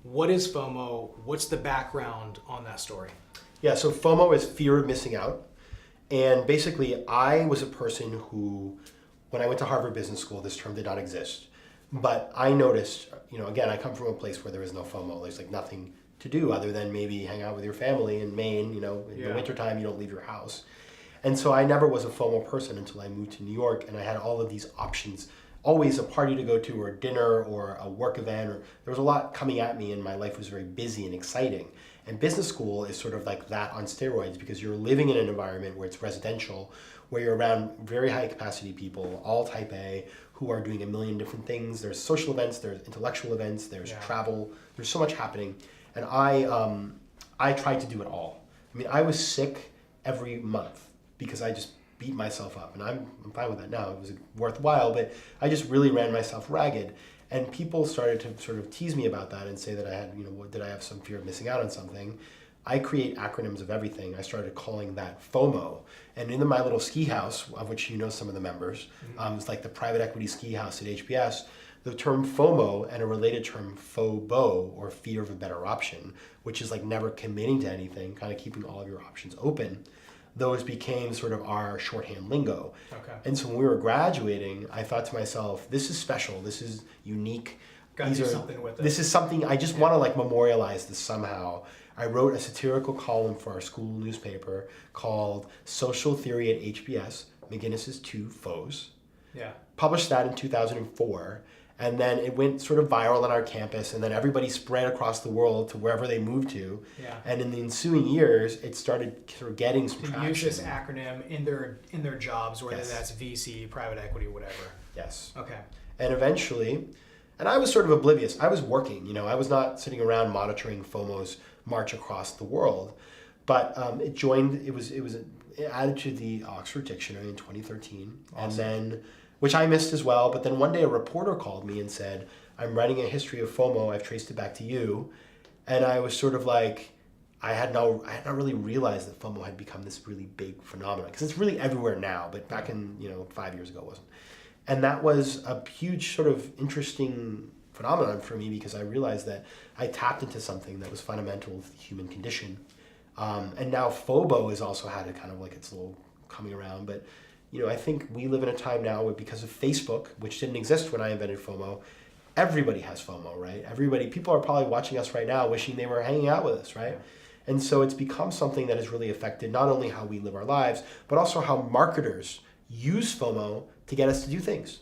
What is FOMO? What's the background on that story? Yeah, so FOMO is fear of missing out. And basically, I was a person who, when I went to Harvard Business School, this term did not exist. But I noticed, again, I come from a place where there is no FOMO. There's like nothing to do other than maybe hang out with your family in Maine. In the wintertime, you don't leave your house. And so I never was a FOMO person until I moved to New York, and I had all of these options. Always a party to go to, or dinner, or a work event, or there was a lot coming at me, and my life was very busy and exciting. And business school is sort of like that on steroids, because you're living in an environment where it's residential, where you're around very high capacity people, all type A, who are doing a million different things. There's social events, there's intellectual events, there's travel, there's so much happening. And I tried to do it all. I mean, I was sick every month because I just beat myself up, and I'm fine with that now. It was worthwhile, but I just really ran myself ragged. And people started to sort of tease me about that and say that I had, did I have some fear of missing out on something? I create acronyms of everything. I started calling that FOMO. And in my little ski house, of which you know some of the members, it's like the private equity ski house at HBS, the term FOMO and a related term FOBO, or fear of a better option, which is like never committing to anything, kind of keeping all of your options open. Those became sort of our shorthand lingo. Okay. And so when we were graduating, I thought to myself, this is special, this is unique. Gotta do something with it. This is something, I just want to like memorialize this somehow. I wrote a satirical column for our school newspaper called Social Theory at HBS, McGinnis's Two Foes. Yeah. Published that in 2004. And then it went sort of viral on our campus, and then everybody spread across the world to wherever they moved to. Yeah. And in the ensuing years, it started sort of getting some traction. Use this acronym in their jobs, whether Yes. that's VC, private equity, whatever. Yes. Okay. And eventually, and I was sort of oblivious. I was working, I was not sitting around monitoring FOMO's march across the world. But it was added to the Oxford Dictionary in 2013. Awesome. And then, which I missed as well, but then one day a reporter called me and said, I'm writing a history of FOMO, I've traced it back to you. And I was sort of like, I had not really realized that FOMO had become this really big phenomenon, because it's really everywhere now, but back in, 5 years ago it wasn't. And that was a huge sort of interesting phenomenon for me, because I realized that I tapped into something that was fundamental to the human condition. And now FOBO has also had a kind of like its little coming around, but I think we live in a time now where, because of Facebook, which didn't exist when I invented FOMO, everybody has FOMO, right? People are probably watching us right now wishing they were hanging out with us, right? And so it's become something that has really affected not only how we live our lives, but also how marketers use FOMO to get us to do things.